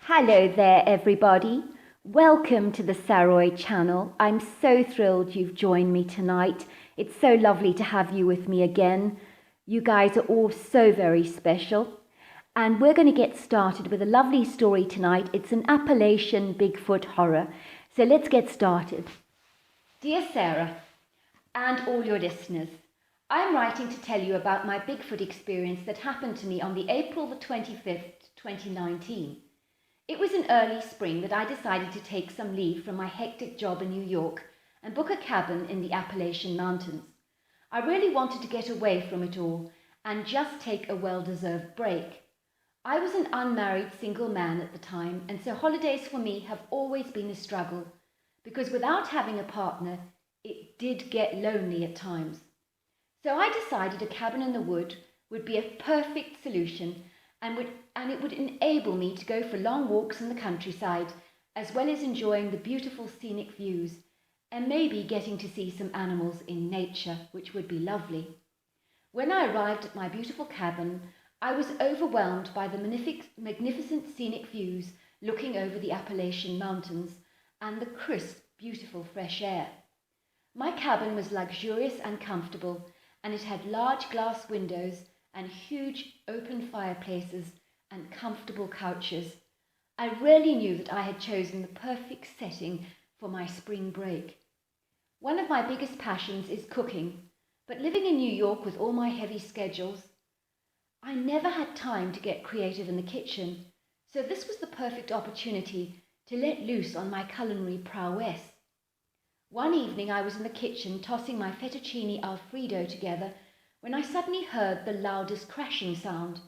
Hello there, everybody. Welcome to the Saroy channel. I'm so thrilled you've joined me tonight. It's so lovely to have you with me again. You guys are all so very special. And we're going to get started with a lovely story tonight. It's an Appalachian Bigfoot horror. So let's get started. Dear Sarah, and all your listeners, I'm writing to tell you about my Bigfoot experience that happened to me on the April the 25th, 2019. It was in early spring that I decided to take some leave from my hectic job in New York and book a cabin in the Appalachian Mountains. I really wanted to get away from it all and just take a well-deserved break. I was an unmarried single man at the time, and so holidays for me have always been a struggle, because without having a partner, it did get lonely at times. So I decided a cabin in the wood would be a perfect solution, and it would enable me to go for long walks in the countryside, as well as enjoying the beautiful scenic views, and maybe getting to see some animals in nature, which would be lovely. When I arrived at my beautiful cabin, I was overwhelmed by the magnificent scenic views looking over the Appalachian Mountains and the crisp, beautiful fresh air. My cabin was luxurious and comfortable, and it had large glass windows and huge open fireplaces and comfortable couches. I really knew that I had chosen the perfect setting for my spring break. One of my biggest passions is cooking, but living in New York with all my heavy schedules, I never had time to get creative in the kitchen, so this was the perfect opportunity to let loose on my culinary prowess. One evening I was in the kitchen tossing my fettuccine Alfredo together when I suddenly heard the loudest crashing sound.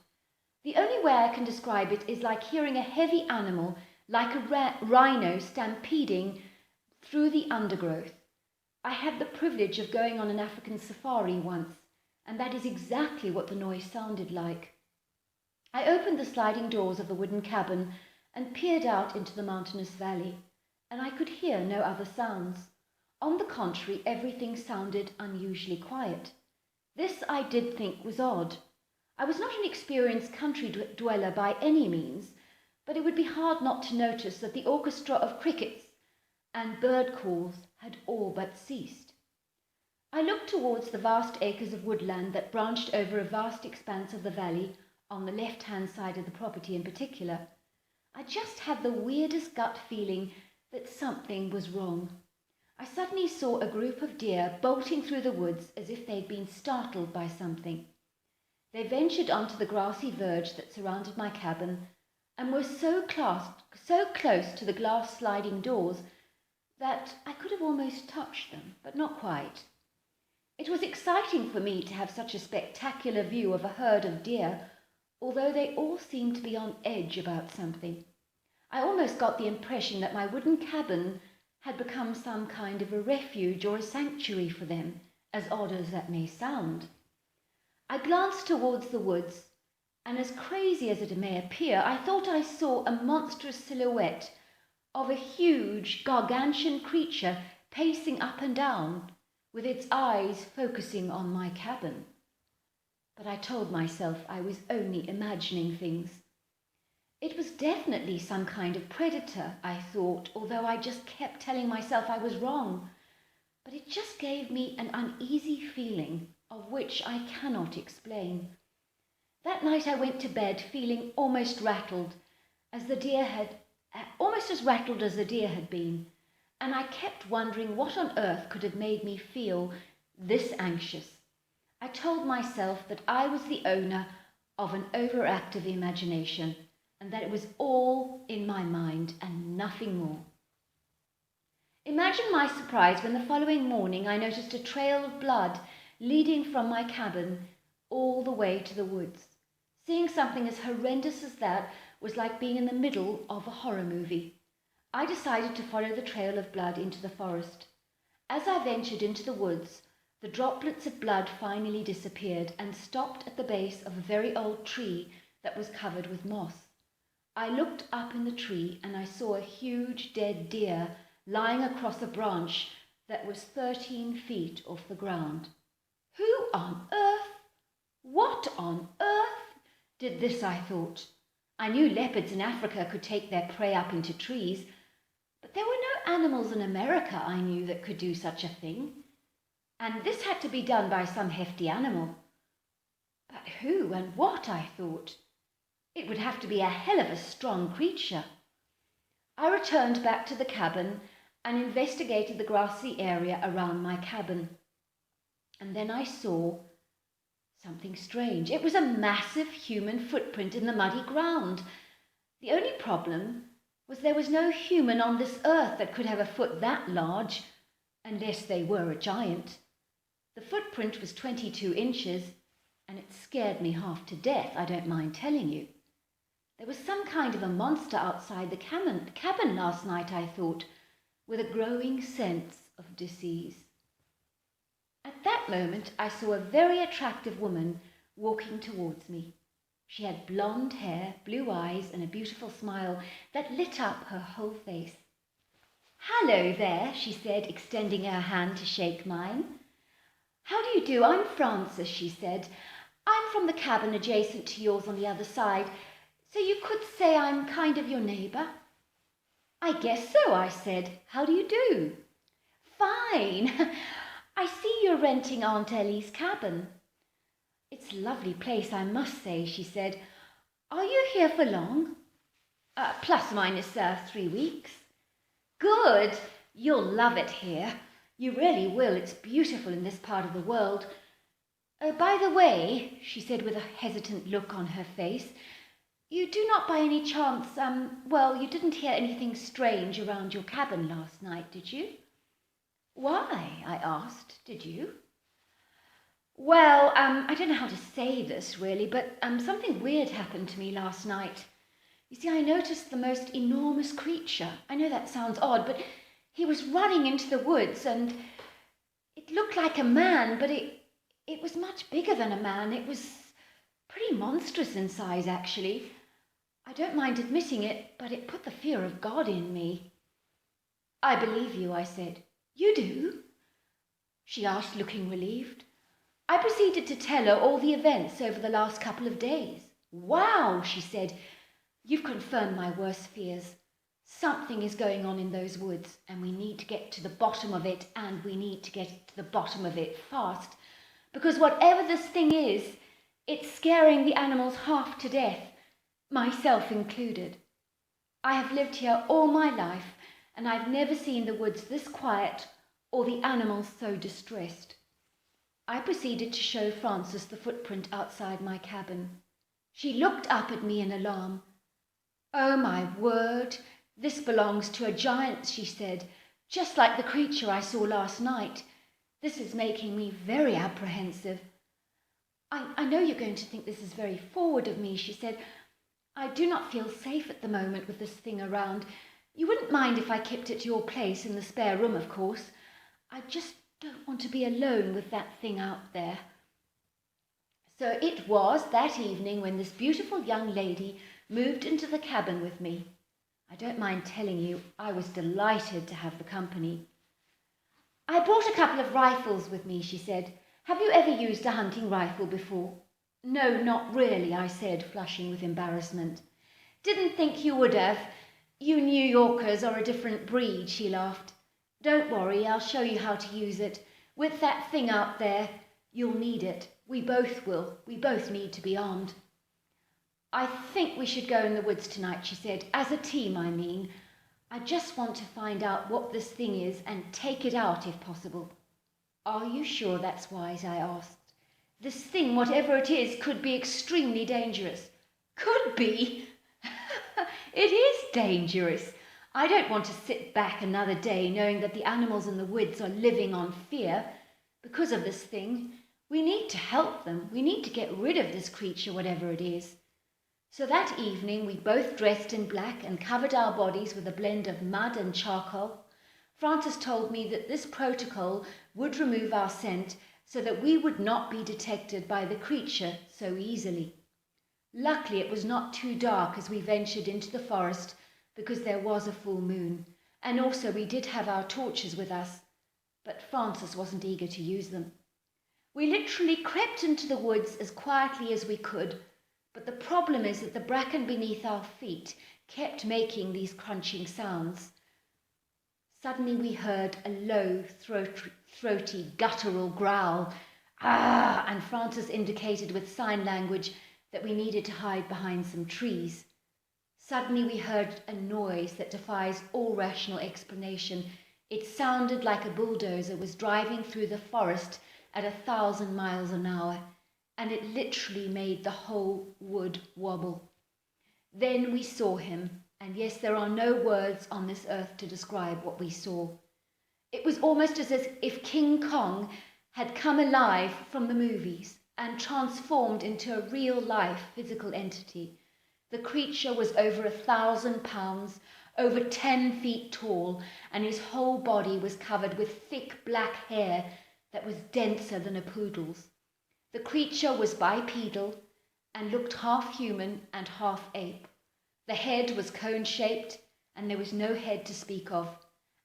The only way I can describe it is like hearing a heavy animal, like a rhino, stampeding through the undergrowth. I had the privilege of going on an African safari once, and that is exactly what the noise sounded like. I opened the sliding doors of the wooden cabin and peered out into the mountainous valley, and I could hear no other sounds. On the contrary, everything sounded unusually quiet. This I did think was odd. I was not an experienced country dweller by any means, but it would be hard not to notice that the orchestra of crickets and bird calls had all but ceased. I looked towards the vast acres of woodland that branched over a vast expanse of the valley on the left-hand side of the property in particular. I just had the weirdest gut feeling that something was wrong. I suddenly saw a group of deer bolting through the woods as if they'd been startled by something. They ventured onto the grassy verge that surrounded my cabin and were so close to the glass sliding doors that I could have almost touched them, but not quite. It was exciting for me to have such a spectacular view of a herd of deer, although they all seemed to be on edge about something. I almost got the impression that my wooden cabin had become some kind of a refuge or a sanctuary for them, as odd as that may sound. I glanced towards the woods, and as crazy as it may appear, I thought I saw a monstrous silhouette of a huge, gargantuan creature pacing up and down, with its eyes focusing on my cabin. But I told myself I was only imagining things. It was definitely some kind of predator, I thought, although I just kept telling myself I was wrong. But it just gave me an uneasy feeling of which I cannot explain. That night I went to bed feeling almost as rattled as the deer had been, and I kept wondering what on earth could have made me feel this anxious. I told myself that I was the owner of an overactive imagination, and that it was all in my mind and nothing more. Imagine my surprise when the following morning I noticed a trail of blood leading from my cabin all the way to the woods. Seeing something as horrendous as that was like being in the middle of a horror movie. I decided to follow the trail of blood into the forest. As I ventured into the woods, the droplets of blood finally disappeared and stopped at the base of a very old tree that was covered with moss. I looked up in the tree and I saw a huge dead deer lying across a branch that was 13 feet off the ground. Who on earth, what on earth did this, I thought? I knew leopards in Africa could take their prey up into trees, but there were no animals in America I knew that could do such a thing. And this had to be done by some hefty animal. But who and what, I thought. It would have to be a hell of a strong creature. I returned back to the cabin and investigated the grassy area around my cabin. And then I saw something strange. It was a massive human footprint in the muddy ground. The only problem was there was no human on this earth that could have a foot that large, unless they were a giant. The footprint was 22 inches, and it scared me half to death, I don't mind telling you. There was some kind of a monster outside the cabin last night, I thought, with a growing sense of disease. At that moment, I saw a very attractive woman walking towards me. She had blonde hair, blue eyes, and a beautiful smile that lit up her whole face. "Hello there," she said, extending her hand to shake mine. "How do you do? I'm Frances," she said. "I'm from the cabin adjacent to yours on the other side, so you could say I'm kind of your neighbour." "I guess so," I said. "How do you do?" "Fine. I see you're renting Aunt Ellie's cabin." "It's a lovely place, I must say," she said. "Are you here for long?" Plus minus 3 weeks. "Good. You'll love it here. You really will. It's beautiful in this part of the world. Oh, by the way," she said with a hesitant look on her face, "you do not by any chance, you didn't hear anything strange around your cabin last night, did you?" "Why?" I asked. "Did you?" "Well, I don't know how to say this really, but something weird happened to me last night. You see, I noticed the most enormous creature. I know that sounds odd, but he was running into the woods, and it looked like a man, but it was much bigger than a man. It was pretty monstrous in size, actually. I don't mind admitting it, but it put the fear of God in me." "I believe you," I said. "You do?" she asked, looking relieved. I proceeded to tell her all the events over the last couple of days. "Wow," she said, "you've confirmed my worst fears. Something is going on in those woods, and we need to get to the bottom of it, and we need to get to the bottom of it fast, because whatever this thing is, it's scaring the animals half to death, myself included. I have lived here all my life, and I've never seen the woods this quiet or the animals so distressed." I proceeded to show Frances the footprint outside my cabin. She looked up at me in alarm. "Oh, my word, this belongs to a giant," she said, "just like the creature I saw last night. This is making me very apprehensive." I know you're going to think this is very forward of me," she said. "I do not feel safe at the moment with this thing around. You wouldn't mind if I kept at your place in the spare room, of course. I just don't want to be alone with that thing out there." So it was that evening when this beautiful young lady moved into the cabin with me. I don't mind telling you, I was delighted to have the company. "I brought a couple of rifles with me," she said. "Have you ever used a hunting rifle before?" "No, not really," I said, flushing with embarrassment. "Didn't think you would have. You New Yorkers are a different breed," she laughed. "Don't worry, I'll show you how to use it. With that thing out there, you'll need it. We both will. We both need to be armed." "I think we should go in the woods tonight," she said. "As a team, I mean. I just want to find out what this thing is and take it out if possible." "Are you sure that's wise?" I asked. "This thing, whatever it is, could be extremely dangerous." "Could be?" "It is dangerous. I don't want to sit back another day knowing that the animals in the woods are living on fear because of this thing. We need to help them. We need to get rid of this creature, whatever it is." So that evening we both dressed in black and covered our bodies with a blend of mud and charcoal. Frances told me that this protocol would remove our scent so that we would not be detected by the creature so easily. Luckily it was not too dark as we ventured into the forest, because there was a full moon, and also we did have our torches with us, but Frances wasn't eager to use them. We literally crept into the woods as quietly as we could, But the problem is that the bracken beneath our feet kept making these crunching sounds. Suddenly we heard a low, throaty, guttural growl. Ah! And Francis indicated with sign language that we needed to hide behind some trees. Suddenly we heard a noise that defies all rational explanation. It sounded like a bulldozer was driving through the forest at 1,000 miles an hour, and it literally made the whole wood wobble. Then we saw him, and yes, there are no words on this earth to describe what we saw. It was almost as if King Kong had come alive from the movies and transformed into a real-life physical entity. The creature was over 1,000 pounds, over 10 feet tall, and his whole body was covered with thick black hair that was denser than a poodle's. The creature was bipedal and looked half human and half ape. The head was cone-shaped, and there was no head to speak of,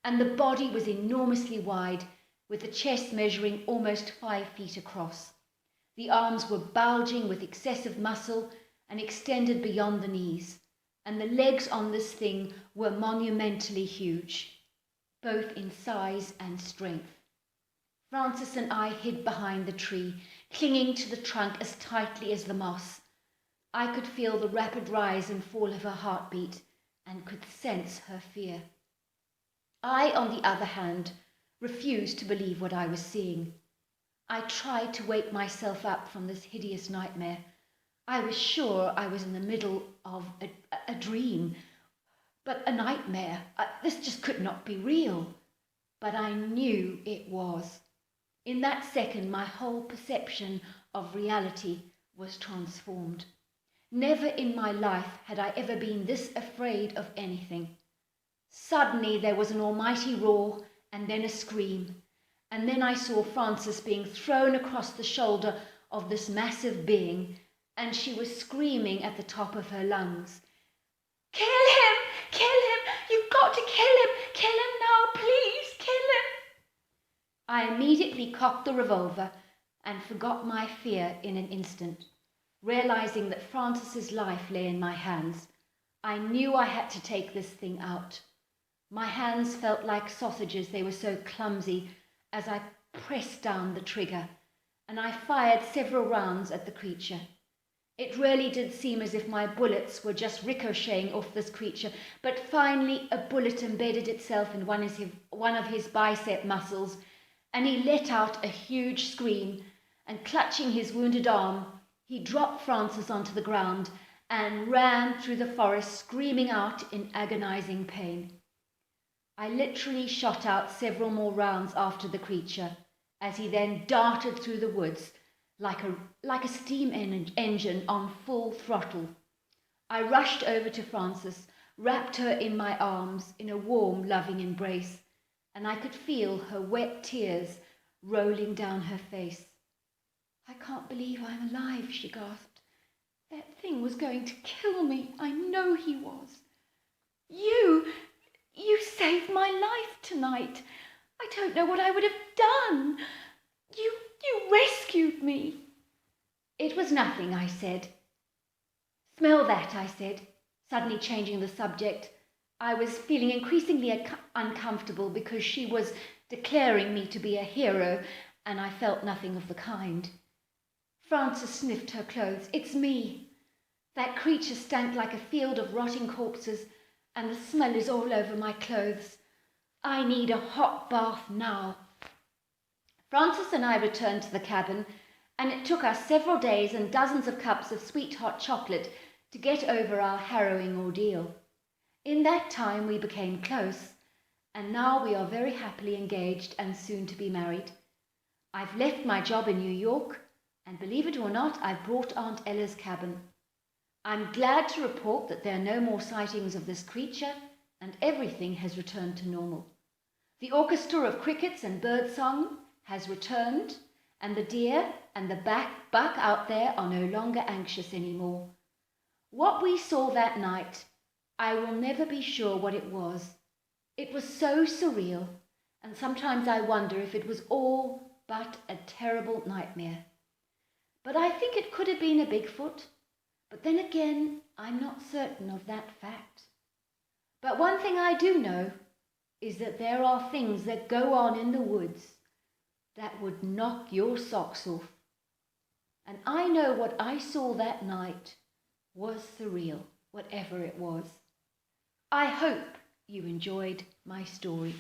and the body was enormously wide, with the chest measuring almost 5 feet across. The arms were bulging with excessive muscle and extended beyond the knees, and the legs on this thing were monumentally huge, both in size and strength. Francis and I hid behind the tree, clinging to the trunk as tightly as the moss. I could feel the rapid rise and fall of her heartbeat and could sense her fear. I, on the other hand, refused to believe what I was seeing. I tried to wake myself up from this hideous nightmare. I was sure I was in the middle of a dream, but a nightmare. This just could not be real. But I knew it was. In that second, my whole perception of reality was transformed. Never in my life had I ever been this afraid of anything. Suddenly there was an almighty roar and then a scream, and then I saw Frances being thrown across the shoulder of this massive being, and she was screaming at the top of her lungs. "Kill him! Kill him! You've got to kill him! Kill him now, please! Kill him!" I immediately cocked the revolver and forgot my fear in an instant, realizing that Frances's life lay in my hands. I knew I had to take this thing out. My hands felt like sausages, they were so clumsy, as I pressed down the trigger, and I fired several rounds at the creature. It really did seem as if my bullets were just ricocheting off this creature, but finally a bullet embedded itself in one of his bicep muscles, and he let out a huge scream, and clutching his wounded arm, he dropped Frances onto the ground and ran through the forest, screaming out in agonizing pain. I literally shot out several more rounds after the creature, as he then darted through the woods like a steam engine on full throttle. I rushed over to Frances, wrapped her in my arms in a warm, loving embrace, and I could feel her wet tears rolling down her face. "I can't believe I'm alive," she gasped. "That thing was going to kill me. I know he was. You saved my life tonight. I don't know what I would have done. You rescued me." "It was nothing," I said. "Smell that," I said, suddenly changing the subject. I was feeling increasingly uncomfortable because she was declaring me to be a hero, and I felt nothing of the kind. Frances sniffed her clothes. "It's me. That creature stank like a field of rotting corpses, and the smell is all over my clothes. I need a hot bath now." Frances and I returned to the cabin, and it took us several days and dozens of cups of sweet hot chocolate to get over our harrowing ordeal. In that time we became close, and now we are very happily engaged and soon to be married. I've left my job in New York, and believe it or not, I've brought Aunt Ella's cabin. I'm glad to report that there are no more sightings of this creature, and everything has returned to normal. The orchestra of crickets and birdsong has returned, and the deer and the buck out there are no longer anxious anymore. What we saw that night, I will never be sure what it was. It was so surreal, and sometimes I wonder if it was all but a terrible nightmare. But I think it could have been a bigfoot. But then again, I'm not certain of that fact. But one thing I do know is that there are things that go on in the woods that would knock your socks off. And I know what I saw that night was surreal, whatever it was. I hope you enjoyed my story.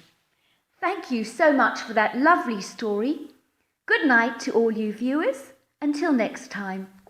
Thank you so much for that lovely story. Good night to all you viewers. Until next time.